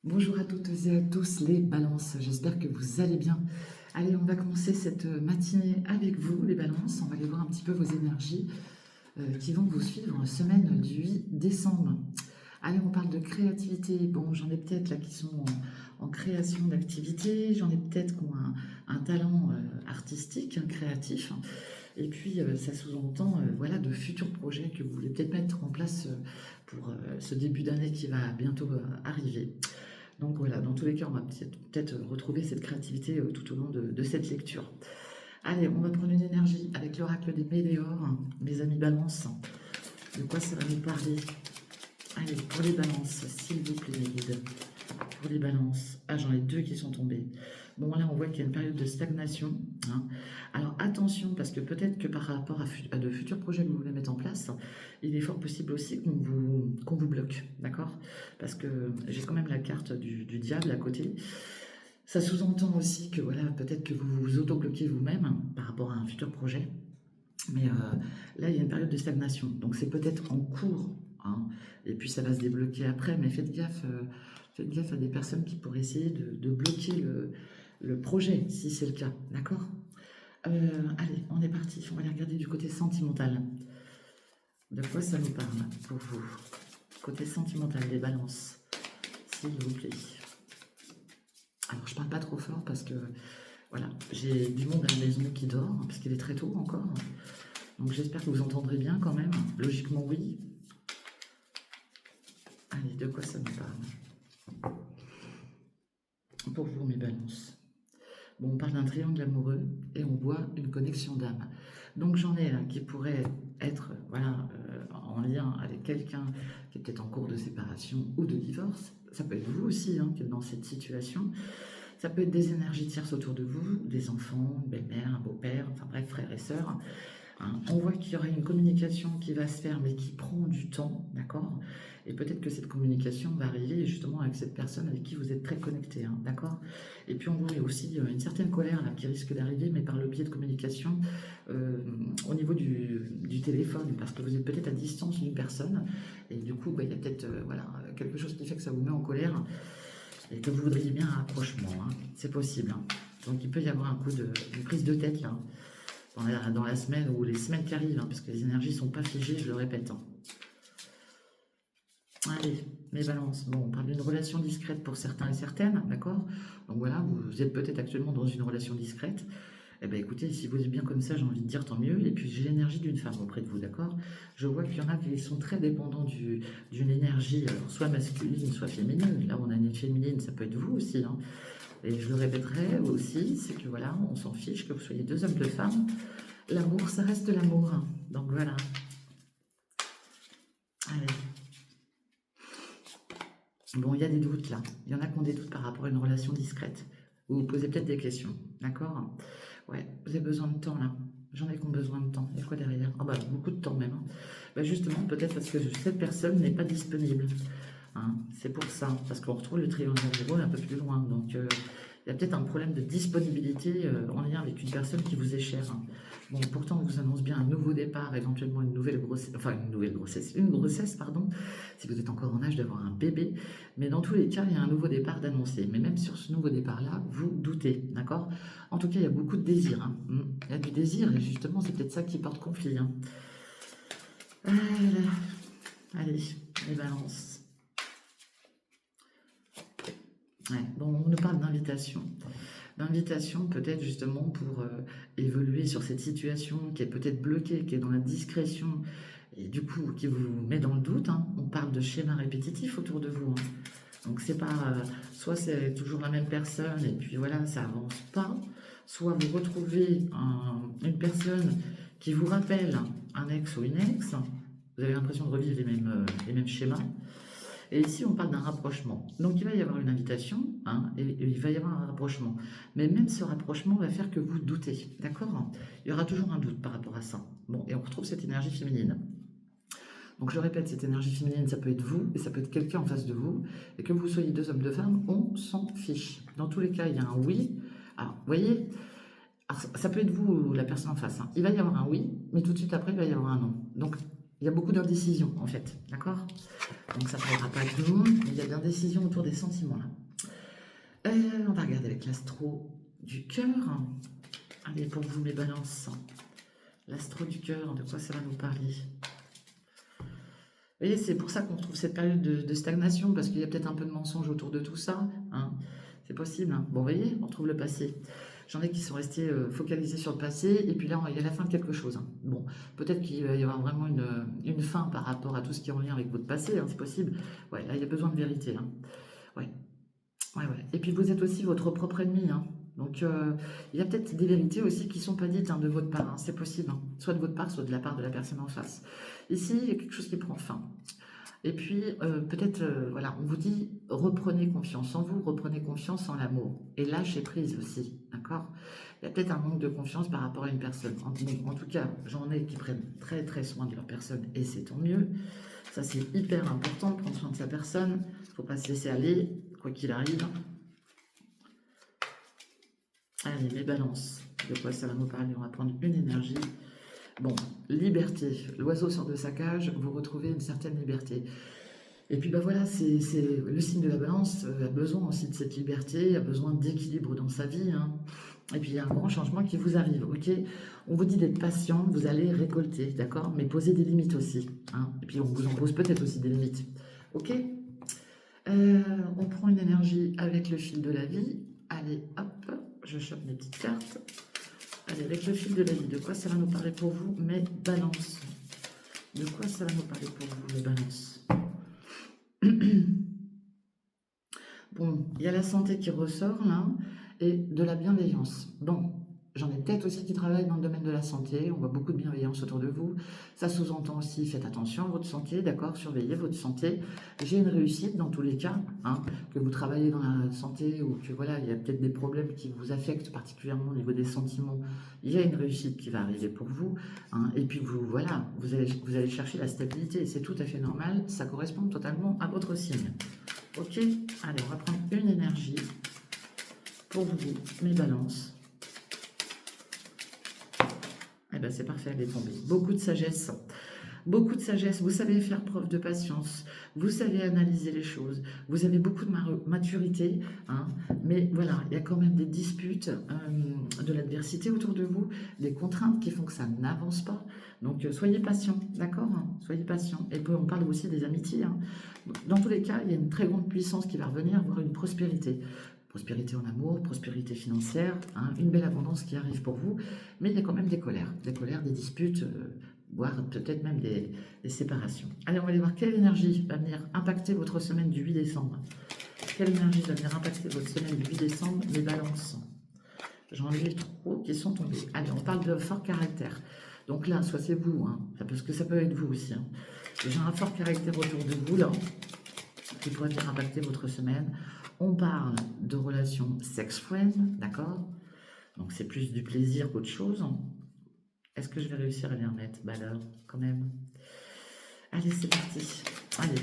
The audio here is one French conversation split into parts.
Bonjour à toutes et à tous les balances, j'espère que vous allez bien. Allez, on va commencer cette matinée avec vous les balances, on va aller voir un petit peu vos énergies qui vont vous suivre semaine du 8 décembre. Allez, on parle de créativité. Bon, j'en ai peut-être là qui sont en création d'activité, j'en ai peut-être qui ont un talent artistique, créatif. Et puis, ça sous-entend voilà, de futurs projets que vous voulez peut-être mettre en place pour ce début d'année qui va bientôt arriver. Donc voilà, dans tous les cas, on va peut-être retrouver cette créativité tout au long de cette lecture. Allez, on va prendre une énergie avec l'oracle des météores, mes amis balance. De quoi ça va nous parler? Allez, pour les balances, s'il vous plaît, mes guides. Pour les balances. Ah, j'en ai deux qui sont tombés. Bon, là, on voit qu'il y a une période de stagnation, hein. Alors, attention, parce que peut-être que par rapport à de futurs projets que vous voulez mettre en place, il est fort possible aussi qu'on vous bloque, d'accord? Parce que j'ai quand même la carte du diable à côté. Ça sous-entend aussi que, voilà, peut-être que vous vous auto-bloquez vous-même par rapport à un futur projet. Mais là, il y a une période de stagnation. Donc, c'est peut-être en cours, hein, et puis ça va se débloquer après. Mais faites gaffe à des personnes qui pourraient essayer de bloquer le projet, si c'est le cas. D'accord. Allez, on est parti. On va aller regarder du côté sentimental. De quoi ça nous parle pour vous? Côté sentimental, les balances, s'il vous plaît. Alors, je parle pas trop fort parce que, voilà, j'ai du monde à la maison qui dort, parce qu'il est très tôt encore. Donc j'espère que vous entendrez bien quand même. Logiquement, oui. Allez, de quoi ça me parle? Pour vous, mes balances. Bon, on parle d'un triangle amoureux et on voit une connexion d'âme. Donc j'en ai là qui pourrait être voilà, en lien avec quelqu'un qui est peut-être en cours de séparation ou de divorce. Ça peut être vous aussi hein, qui êtes dans cette situation. Ça peut être des énergies tierces autour de vous, des enfants, une belle-mère, un beau-père, enfin bref, frères et sœurs. Hein. On voit qu'il y aura une communication qui va se faire, mais qui prend du temps, d'accord? Et peut-être que cette communication va arriver justement avec cette personne avec qui vous êtes très connecté, hein, d'accord? Et puis on voit aussi une certaine colère là, qui risque d'arriver, mais par le biais de communication euh, au niveau du téléphone, parce que vous êtes peut-être à distance d'une personne, et du coup, bah, il y a peut-être voilà, quelque chose qui fait que ça vous met en colère, et que vous voudriez bien un rapprochement, hein. C'est possible. Hein. Donc il peut y avoir un coup de prise de tête là dans la semaine ou les semaines qui arrivent, hein, parce que les énergies ne sont pas figées, je le répète. Hein. Allez, mes balances. Bon, on parle d'une relation discrète pour certains et certaines, d'accord? Donc voilà, vous êtes peut-être actuellement dans une relation discrète. Eh bien écoutez, si vous êtes bien comme ça, j'ai envie de dire tant mieux. Et puis j'ai l'énergie d'une femme auprès de vous, d'accord? Je vois qu'il y en a qui sont très dépendants d'une énergie, alors, soit masculine, soit féminine. Là, on a une féminine, ça peut être vous aussi, hein. Et je le répéterai aussi, c'est que voilà, on s'en fiche que vous soyez deux hommes, deux femmes. L'amour, ça reste l'amour. Donc voilà. Allez. Bon, il y a des doutes là. Il y en a qui ont des doutes par rapport à une relation discrète. Vous vous posez peut-être des questions. D'accord? Ouais, vous avez besoin de temps là. J'en ai qui ont besoin de temps. Il y a quoi derrière? Ah bah, beaucoup de temps même. Hein. Bah, justement, peut-être parce que cette personne n'est pas disponible. Hein. C'est pour ça. Parce qu'on retrouve le triangle amoureux un peu plus loin. Donc, il y a peut-être un problème de disponibilité en lien avec une personne qui vous est chère. Hein. Bon, pourtant, on vous annonce bien un nouveau départ, éventuellement une nouvelle grossesse, enfin une grossesse, pardon, si vous êtes encore en âge d'avoir un bébé. Mais dans tous les cas, il y a un nouveau départ d'annoncer. Mais même sur ce nouveau départ-là, vous doutez, d'accord? En tout cas, il y a beaucoup de désir. Hein. Il y a du désir, et justement, c'est peut-être ça qui porte conflit. Hein. Allez, les balances. Ouais, bon, on nous parle d'invitation. D'invitation peut-être justement pour évoluer sur cette situation qui est peut-être bloquée, qui est dans la discrétion et du coup qui vous met dans le doute. Hein. On parle de schémas répétitifs autour de vous. Hein. Donc c'est pas soit c'est toujours la même personne et puis voilà ça avance pas, soit vous retrouvez une personne qui vous rappelle un ex ou une ex. Vous avez l'impression de revivre les mêmes schémas. Et ici, on parle d'un rapprochement. Donc, il va y avoir une invitation, hein, et il va y avoir un rapprochement. Mais même ce rapprochement va faire que vous doutez, d'accord? Il y aura toujours un doute par rapport à ça. Bon, et on retrouve cette énergie féminine. Donc, je répète, cette énergie féminine, ça peut être vous, et ça peut être quelqu'un en face de vous. Et que vous soyez deux hommes, deux femmes, on s'en fiche. Dans tous les cas, il y a un oui. Alors, vous voyez, alors, ça peut être vous ou la personne en face. Hein. Il va y avoir un oui, mais tout de suite après, il va y avoir un non. Donc, Il y a beaucoup d'indécision, en fait, d'accord? Donc ça ne plaira pas à tout le monde, mais il y a de l'indécision autour des sentiments, là. On va regarder avec l'astro du cœur. Allez, pour vous, mes balances. L'astro du cœur, de quoi ça va nous parler? Vous voyez, c'est pour ça qu'on trouve cette période de stagnation, parce qu'il y a peut-être un peu de mensonge autour de tout ça. Hein. C'est possible. Hein. Bon, vous voyez, on trouve le passé. J'en ai qui sont restés focalisés sur le passé, et puis là, il y a la fin de quelque chose. Hein. Bon, peut-être qu'il va y avoir vraiment une fin par rapport à tout ce qui est en lien avec votre passé, hein, c'est possible. Ouais, là, il y a besoin de vérité. Hein. Ouais. Ouais, ouais. Et puis, vous êtes aussi votre propre ennemi. Hein. Donc, il y a peut-être des vérités aussi qui ne sont pas dites hein, de votre part. Hein. C'est possible. Hein. Soit de votre part, soit de la part de la personne en face. Ici, il y a quelque chose qui prend fin. Et puis, peut-être, voilà, on vous dit, reprenez confiance en vous, reprenez confiance en l'amour. Et lâchez prise aussi, d'accord? Il y a peut-être un manque de confiance par rapport à une personne. En tout cas, j'en ai qui prennent très très soin de leur personne, et c'est tant mieux. Ça, c'est hyper important, prendre soin de sa personne. Il ne faut pas se laisser aller, quoi qu'il arrive. Allez, les balances. De quoi ça va nous parler? On va prendre une énergie. Bon, liberté. L'oiseau sort de sa cage, vous retrouvez une certaine liberté. Et puis bah voilà, c'est le signe de la balance a besoin aussi de cette liberté, a besoin d'équilibre dans sa vie. Hein. Et puis il y a un grand changement qui vous arrive, ok? On vous dit d'être patient, vous allez récolter, d'accord? Mais posez des limites aussi. Hein. Et puis on vous en pose peut-être aussi des limites, ok? On prend une énergie avec le fil de la vie. Allez, hop, je chope mes petites cartes. Allez, avec le fil de la vie, de quoi ça va nous parler pour vous, mes balances? De quoi ça va nous parler pour vous, les balances? Bon, il y a la santé qui ressort là, et de la bienveillance. Bon, j'en ai peut-être aussi qui travaillent dans le domaine de la santé, on voit beaucoup de bienveillance autour de vous. Ça sous-entend aussi, faites attention à votre santé, d'accord, surveillez votre santé. J'ai une réussite dans tous les cas, hein, que vous travaillez dans la santé ou que voilà, il y a peut-être des problèmes qui vous affectent particulièrement au niveau des sentiments. Il y a une réussite qui va arriver pour vous, hein, et puis vous, voilà, vous allez chercher la stabilité, c'est tout à fait normal, ça correspond totalement à votre signe. Ok, allez, on va prendre une énergie pour vous, mes balances. Eh bien, c'est parfait, elle est tombée. Beaucoup de sagesse. Beaucoup de sagesse. Vous savez faire preuve de patience. Vous savez analyser les choses. Vous avez beaucoup de maturité. Hein, mais voilà, il y a quand même des disputes, de l'adversité autour de vous, des contraintes qui font que ça n'avance pas. Donc, soyez patient, d'accord? Hein, soyez patient. Et puis, on parle aussi des amitiés. Hein. Dans tous les cas, il y a une très grande puissance qui va revenir, voire une prospérité. Prospérité en amour, prospérité financière, hein, une belle abondance qui arrive pour vous. Mais il y a quand même des colères, des disputes, voire peut-être même des séparations. Allez, on va aller voir quelle énergie va venir impacter votre semaine du 8 décembre. Quelle énergie va venir impacter votre semaine du 8 décembre, les balances? J'en ai 3 qui sont tombés. Allez, on parle de fort caractère. Donc là, soit c'est vous, hein, parce que ça peut être vous aussi. Hein. J'ai un fort caractère autour de vous, là, qui pourrait venir impacter votre semaine. On parle de relations sex-friend, d'accord? Donc c'est plus du plaisir qu'autre chose. Est-ce que je vais réussir à les remettre? Bah alors, quand même. Allez, c'est parti. Allez.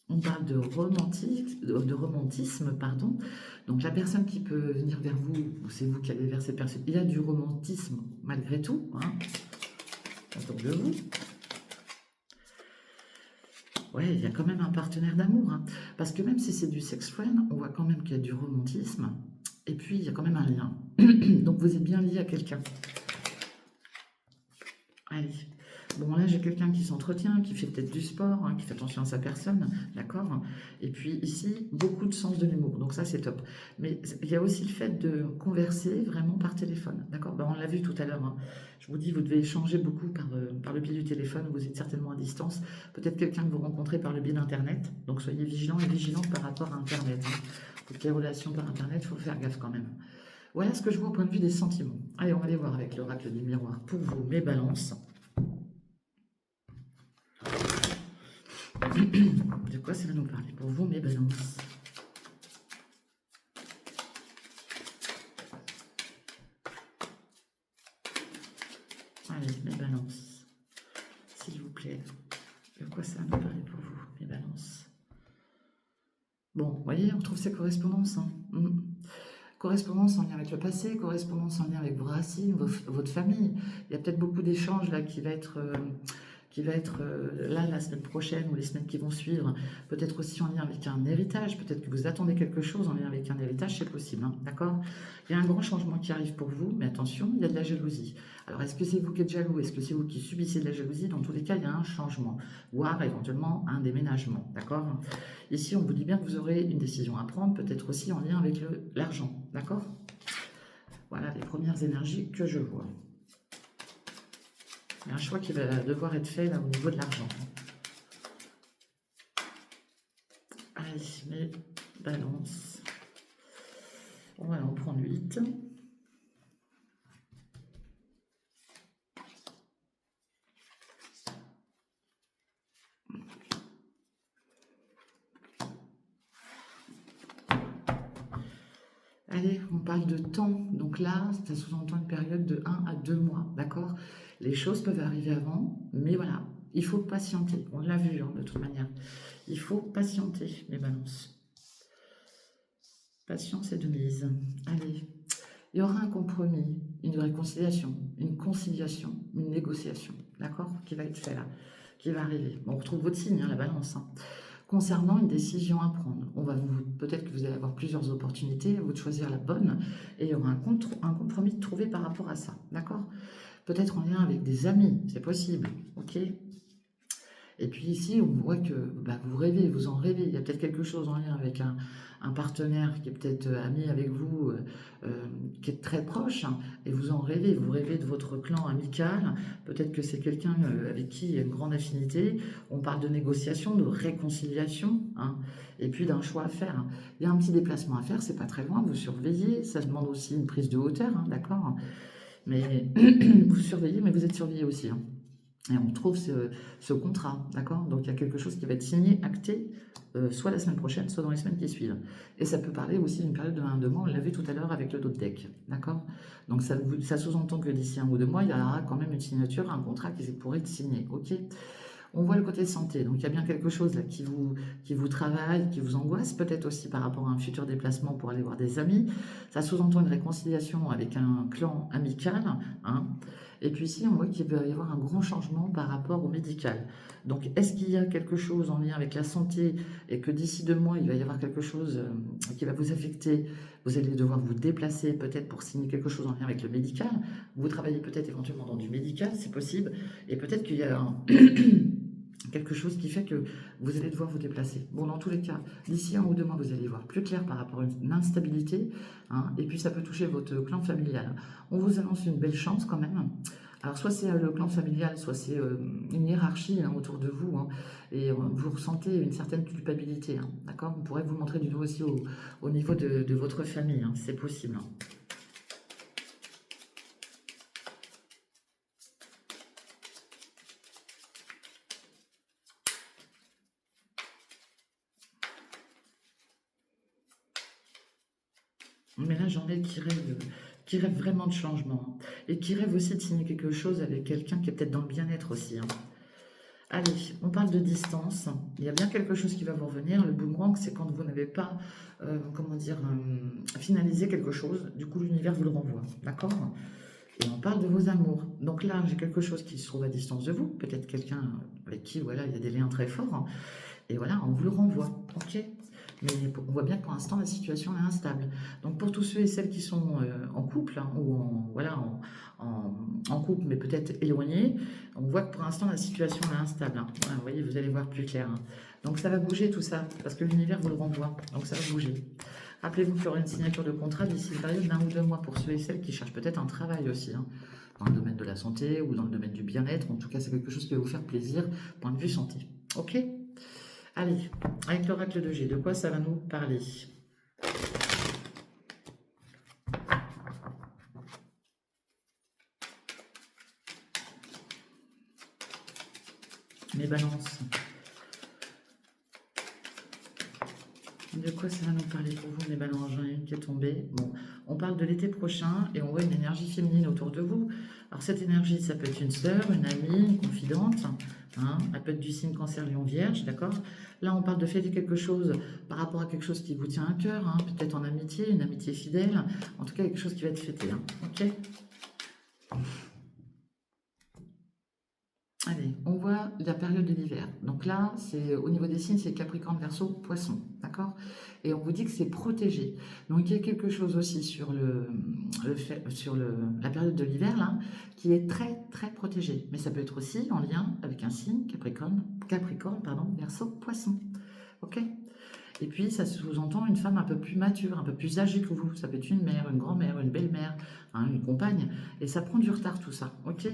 On parle de romantisme, pardon. Donc la personne qui peut venir vers vous, ou c'est vous qui allez vers cette personne, il y a du romantisme malgré tout, hein, autour de vous. Ouais, il y a quand même un partenaire d'amour, hein, parce que même si c'est du sex friend, on voit quand même qu'il y a du romantisme, et puis il y a quand même un lien. Donc vous êtes bien lié à quelqu'un. Allez. Bon, là, j'ai quelqu'un qui s'entretient, qui fait peut-être du sport, hein, qui fait attention à sa personne, d'accord? Et puis ici, beaucoup de sens de l'humour, donc ça, c'est top. Mais il y a aussi le fait de converser vraiment par téléphone, d'accord? Ben, on l'a vu tout à l'heure, hein. Je vous dis, vous devez échanger beaucoup par le biais du téléphone, vous êtes certainement à distance. Peut-être quelqu'un que vous rencontrez par le biais d'Internet, donc soyez vigilants et vigilantes par rapport à Internet. Hein. Toutes les relations par Internet, il faut faire gaffe quand même. Voilà ce que je vois au point de vue des sentiments. Allez, on va aller voir avec l'oracle du miroir pour vous, mes balances. De quoi ça va nous parler pour vous, mes balances? Allez, mes balances, s'il vous plaît. De quoi ça va nous parler pour vous, mes balances? Bon, vous voyez, on retrouve ces correspondances. Hein. Correspondance en lien avec le passé, correspondance en lien avec vos racines, votre famille. Il y a peut-être beaucoup d'échanges là qui qui va être là la semaine prochaine ou les semaines qui vont suivre, peut-être aussi en lien avec un héritage, peut-être que vous attendez quelque chose en lien avec un héritage, c'est possible, hein, d'accord? Il y a un grand changement qui arrive pour vous, mais attention, il y a de la jalousie. Alors, est-ce que c'est vous qui êtes jaloux? Est-ce que c'est vous qui subissez de la jalousie? Dans tous les cas, il y a un changement, voire éventuellement un déménagement, d'accord? Ici, on vous dit bien que vous aurez une décision à prendre, peut-être aussi en lien avec l'argent, d'accord? Voilà les premières énergies que je vois. Il y a un choix qui va devoir être fait là au niveau de l'argent. Allez, mes balances. On va en prendre 8. Allez, on parle de temps. Donc là, ça sous-entend une période de 1 à 2 mois, d'accord? Les choses peuvent arriver avant, mais voilà, il faut patienter. On l'a vu, hein, de toute manière. Il faut patienter, mes balances. Patience est de mise. Allez, il y aura un compromis, une réconciliation, une conciliation, une négociation, d'accord? Qui va être fait là, qui va arriver. Bon, on retrouve votre signe, hein, la balance, hein. Concernant une décision à prendre, peut-être que vous allez avoir plusieurs opportunités, à vous de choisir la bonne, et il y aura un compromis de trouver par rapport à ça, d'accord? Peut-être en lien avec des amis, c'est possible, ok? Et puis ici, on voit que bah, vous rêvez, vous en rêvez. Il y a peut-être quelque chose en lien avec un partenaire qui est peut-être ami avec vous, qui est très proche, hein, et vous en rêvez. Vous rêvez de votre clan amical. Peut-être que c'est quelqu'un avec qui il y a une grande affinité. On parle de négociation, de réconciliation, hein, et puis d'un choix à faire, hein. Il y a un petit déplacement à faire, c'est pas très loin. Vous surveillez. Ça demande aussi une prise de hauteur, hein, d'accord? Mais vous surveillez, mais vous êtes surveillé aussi, hein. Et on trouve ce contrat, d'accord? Donc il y a quelque chose qui va être signé, acté, soit la semaine prochaine, soit dans les semaines qui suivent. Et ça peut parler aussi d'une période de 1 à 2 mois, on l'a vu tout à l'heure avec le dos de deck, d'accord? Donc ça sous-entend que d'ici 1 ou 2 mois, il y aura quand même une signature, un contrat qui pourrait être signé, ok? On voit le côté santé, donc il y a bien quelque chose là qui vous travaille, qui vous angoisse, peut-être aussi par rapport à un futur déplacement pour aller voir des amis. Ça sous-entend une réconciliation avec un clan amical, hein. Et puis ici, on voit qu'il va y avoir un grand changement par rapport au médical. Donc, est-ce qu'il y a quelque chose en lien avec la santé et que d'ici 2 mois, il va y avoir quelque chose qui va vous affecter? Vous allez devoir vous déplacer peut-être pour signer quelque chose en lien avec le médical. Vous travaillez peut-être éventuellement dans du médical, c'est possible. Et peut-être qu'il y a quelque chose qui fait que vous allez devoir vous déplacer. Bon, dans tous les cas, d'ici 1 ou 2 mois, vous allez voir plus clair par rapport à une instabilité, hein, et puis ça peut toucher votre clan familial. On vous annonce une belle chance quand même. Alors, soit c'est le clan familial, soit c'est une hiérarchie, hein, autour de vous, hein, et vous ressentez une certaine culpabilité, hein, d'accord? On pourrait vous montrer du doigt aussi au niveau de votre famille, hein, c'est possible, hein. Mais là, j'en ai qui rêvent vraiment de changement, hein, et qui rêvent aussi de signer quelque chose avec quelqu'un qui est peut-être dans le bien-être aussi, hein. Allez, on parle de distance. Il y a bien quelque chose qui va vous revenir. Le boomerang, c'est quand vous n'avez pas, comment dire, finalisé quelque chose. Du coup, l'univers vous le renvoie, d'accord? Et on parle de vos amours. Donc là, j'ai quelque chose qui se trouve à distance de vous. Peut-être quelqu'un avec qui, voilà, il y a des liens très forts, hein. Et voilà, on vous le renvoie, ok? Mais on voit bien que pour l'instant, la situation est instable. Donc pour tous ceux et celles qui sont en couple, hein, ou voilà, en couple, mais peut-être éloignés, on voit que pour l'instant, la situation est instable, hein. Voilà, vous voyez, vous allez voir plus clair, hein. Donc ça va bouger tout ça, parce que l'univers vous le renvoie. Donc ça va bouger. Rappelez-vous qu'il y aura une signature de contrat d'ici une période d'1 ou 2 mois pour ceux et celles qui cherchent peut-être un travail aussi, hein, dans le domaine de la santé ou dans le domaine du bien-être. En tout cas, c'est quelque chose qui va vous faire plaisir, point de vue santé. Ok? Allez, avec l'oracle de G, de quoi ça va nous parler? Mes balances. De quoi ça va nous parler pour vous, mes balances? J'en ai une qui est tombée. Bon, on parle de l'été prochain et on voit une énergie féminine autour de vous. Alors cette énergie, ça peut être une sœur, une amie, une confidente, hein, elle peut être du signe Cancer, Lion, Vierge, d'accord? Là, on parle de fêter quelque chose par rapport à quelque chose qui vous tient à cœur, hein, peut-être en amitié, une amitié fidèle, en tout cas quelque chose qui va être fêté, hein, ok? Allez, on voit la période de l'hiver. Donc là, c'est au niveau des signes, c'est Capricorne, Verseau, Poisson, d'accord? Et on vous dit que c'est protégé. Donc il y a quelque chose aussi sur la période de l'hiver, là, qui est très, très protégé. Mais ça peut être aussi en lien avec un signe, Capricorne, pardon, Verseau, Poisson, ok? Et puis, ça sous-entend une femme un peu plus mature, un peu plus âgée que vous. Ça peut être une mère, une grand-mère, une belle-mère, hein, une compagne. Et ça prend du retard, tout ça. Ok?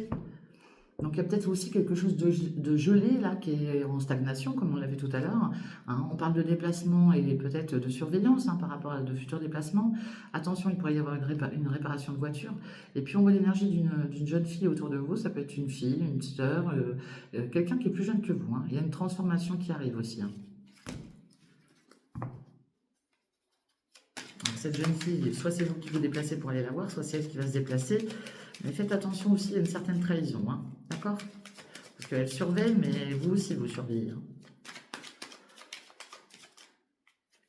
Donc, il y a peut-être aussi quelque chose de gelé, là, qui est en stagnation, comme on l'a vu tout à l'heure. Hein. On parle de déplacement et peut-être de surveillance par rapport à de futurs déplacements. Attention, il pourrait y avoir une réparation de voiture. Et puis, on voit l'énergie d'une jeune fille autour de vous. Ça peut être une fille, une sœur, quelqu'un qui est plus jeune que vous. Hein. Il y a une transformation qui arrive aussi. Hein. Cette jeune fille, soit c'est vous qui vous déplacez pour aller la voir, soit c'est elle qui va se déplacer. Mais faites attention aussi à une certaine trahison, hein, d'accord? Parce qu'elle surveille, mais vous aussi vous surveillez.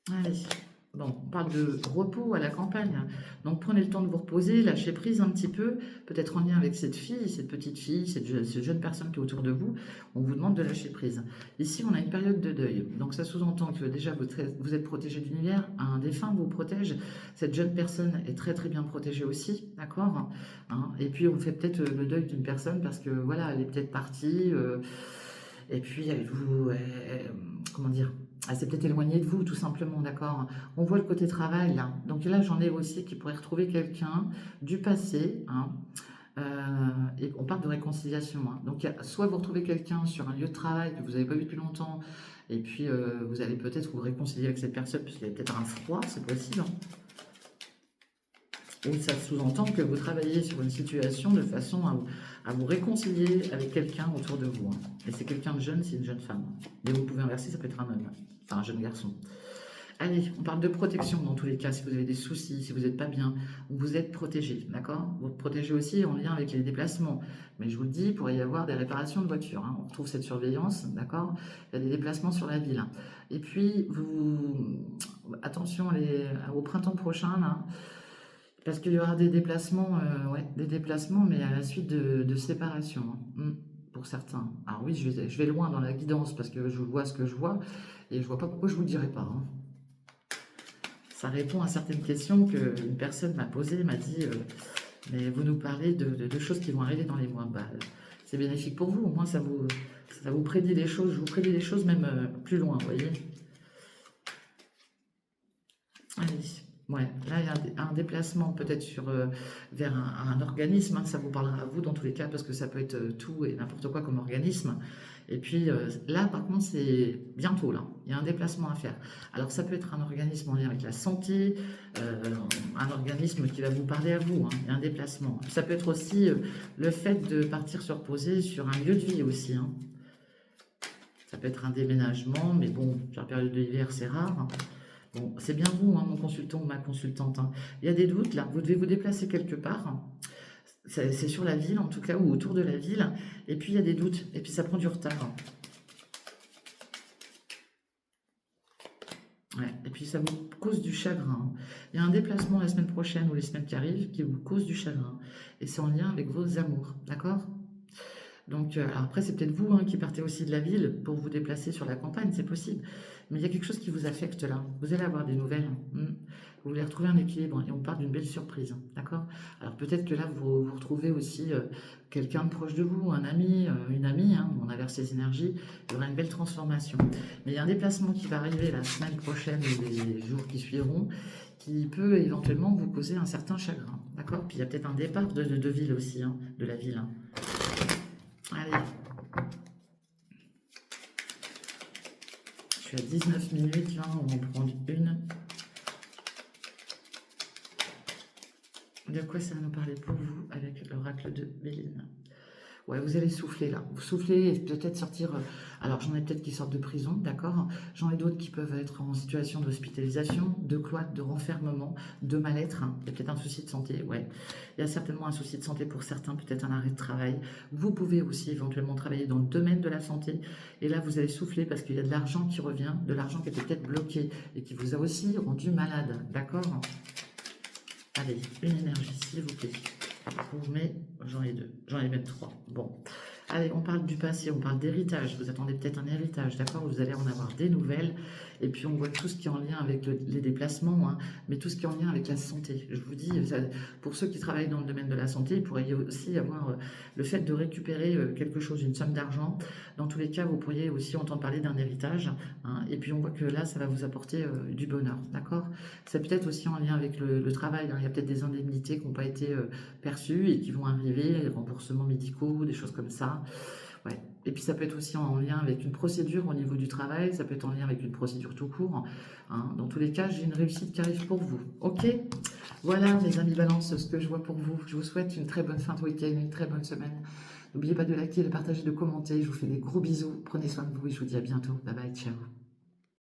Hein. Allez, bon, on parle de repos à la campagne. Donc prenez le temps de vous reposer, lâchez prise un petit peu, peut-être en lien avec cette fille, cette petite fille, cette jeune personne qui est autour de vous. On vous demande de lâcher prise. Ici, on a une période de deuil. Donc ça sous-entend que déjà vous êtes protégé de l'univers, un défunt vous protège. Cette jeune personne est très très bien protégée aussi, d'accord? Hein. Et puis on fait peut-être le deuil d'une personne parce que voilà, elle est peut-être partie. Et puis vous, comment dire? Elle s'est peut-être éloignée de vous, tout simplement, d'accord? On voit le côté travail, là. Donc là, j'en ai aussi qui pourrait retrouver quelqu'un du passé, hein, et on parle de réconciliation. Hein. Donc, soit vous retrouvez quelqu'un sur un lieu de travail que vous n'avez pas vu depuis longtemps, et puis vous allez peut-être vous réconcilier avec cette personne, puisqu'il y a peut-être un froid, c'est possible. Hein. Ou ça sous-entend que vous travaillez sur une situation de façon à vous réconcilier avec quelqu'un autour de vous. Hein. Et c'est quelqu'un de jeune, c'est une jeune femme. Mais vous pouvez inverser, ça peut être un homme, enfin un jeune garçon. Allez, on parle de protection dans tous les cas. Si vous avez des soucis, si vous n'êtes pas bien, vous êtes protégé, d'accord? Vous êtes protégé aussi en lien avec les déplacements. Mais je vous le dis, il pourrait y avoir des réparations de voitures. Hein. On retrouve cette surveillance, d'accord? Il y a des déplacements sur la ville. Et puis, attention au printemps prochain, là, parce qu'il y aura des déplacements, mais à la suite de séparation, hein. Pour certains. Alors oui, je vais loin dans la guidance parce que je vois ce que je vois et je vois pas pourquoi je vous le dirai pas. Hein. Ça répond à certaines questions qu'une personne m'a posées, m'a dit mais vous nous parlez de choses qui vont arriver dans les mois. Bah, c'est bénéfique pour vous, au moins ça vous prédit les choses, je vous prédis les choses même plus loin, vous voyez. Allez. Ouais, là, il y a un déplacement peut-être vers un organisme, hein, ça vous parlera à vous dans tous les cas, parce que ça peut être tout et n'importe quoi comme organisme. Et puis là, par contre, c'est bientôt, là, il y a un déplacement à faire. Alors, ça peut être un organisme en lien avec la santé, un organisme qui va vous parler à vous, hein, il y a un déplacement. Ça peut être aussi le fait de partir se reposer sur un lieu de vie aussi, hein. Ça peut être un déménagement, mais bon, sur la période de l'hiver, c'est rare, hein. Bon, c'est bien vous, hein, mon consultant ou ma consultante. Hein. Il y a des doutes, là. Vous devez vous déplacer quelque part. C'est sur la ville, en tout cas, ou autour de la ville. Et puis, il y a des doutes. Et puis, ça prend du retard. Ouais. Et puis, ça vous cause du chagrin. Il y a un déplacement la semaine prochaine ou les semaines qui arrivent qui vous cause du chagrin. Et c'est en lien avec vos amours. D'accord? Donc, alors après, c'est peut-être vous hein, qui partez aussi de la ville pour vous déplacer sur la campagne, c'est possible. Mais il y a quelque chose qui vous affecte là. Vous allez avoir des nouvelles. Vous voulez retrouver un équilibre et on part d'une belle surprise. D'accord? Alors peut-être que là, vous retrouvez aussi quelqu'un de proche de vous, un ami, une amie. Hein, on inverse les énergies. Il y aura une belle transformation. Mais il y a un déplacement qui va arriver la semaine prochaine ou les jours qui suivront qui peut éventuellement vous causer un certain chagrin. D'accord? Puis il y a peut-être un départ de ville aussi, hein, de la ville. Hein. Allez. Je suis à 19 minutes là, on va en prendre une. De quoi ça va nous parler pour vous avec l'oracle de Béline? Ouais, vous allez souffler là. Vous soufflez et peut-être sortir. Alors, j'en ai peut-être qui sortent de prison, d'accord? J'en ai d'autres qui peuvent être en situation d'hospitalisation, de cloître, de renfermement, de mal-être. Hein. Il y a peut-être un souci de santé, ouais. Il y a certainement un souci de santé pour certains, peut-être un arrêt de travail. Vous pouvez aussi éventuellement travailler dans le domaine de la santé. Et là, vous allez souffler parce qu'il y a de l'argent qui revient, de l'argent qui était peut-être bloqué et qui vous a aussi rendu malade, d'accord? Allez, une énergie, s'il vous plaît. Pour mes, j'en ai deux, j'en ai même trois. Bon, Allez, on parle du passé, on parle d'héritage. Vous attendez peut-être un héritage, d'accord? Vous allez en avoir des nouvelles. Et puis, on voit tout ce qui est en lien avec les déplacements, hein, mais tout ce qui est en lien avec la santé. Je vous dis, pour ceux qui travaillent dans le domaine de la santé, il pourrait y aussi avoir le fait de récupérer quelque chose, une somme d'argent. Dans tous les cas, vous pourriez aussi entendre parler d'un héritage, hein, et puis, on voit que là, ça va vous apporter du bonheur, d'accord? Ça peut être aussi en lien avec le travail, hein. Il y a peut-être des indemnités qui n'ont pas été perçues et qui vont arriver, les remboursements médicaux, des choses comme ça. Ouais. Et puis ça peut être aussi en lien avec une procédure au niveau du travail, ça peut être en lien avec une procédure tout court, hein. Dans tous les cas, j'ai une réussite qui arrive pour vous. Ok? Voilà, mes amis Balance, ce que je vois pour vous. Je vous souhaite une très bonne fin de week-end, une très bonne semaine. N'oubliez pas de liker, de partager, de commenter. Je vous fais des gros bisous. Prenez soin de vous et je vous dis à bientôt. Bye bye, ciao.